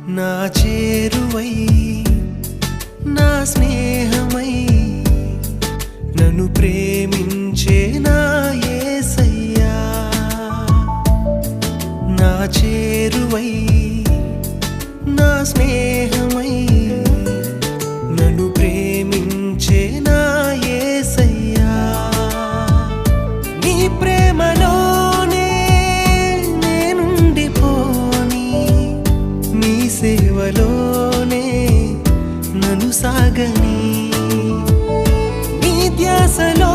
నా చేరువై నా స్నేహమై నన్ను ప్రేమించే నా యేసయ్యా నా చేరువై నా స్నేహమై నన్ను ప్రేమించే నా యేసయ్యా నీ ప్రేమలోనే నేనుండిపోని నీ సేవలోనే నన్ను సాగని నీ ధ్యాసలో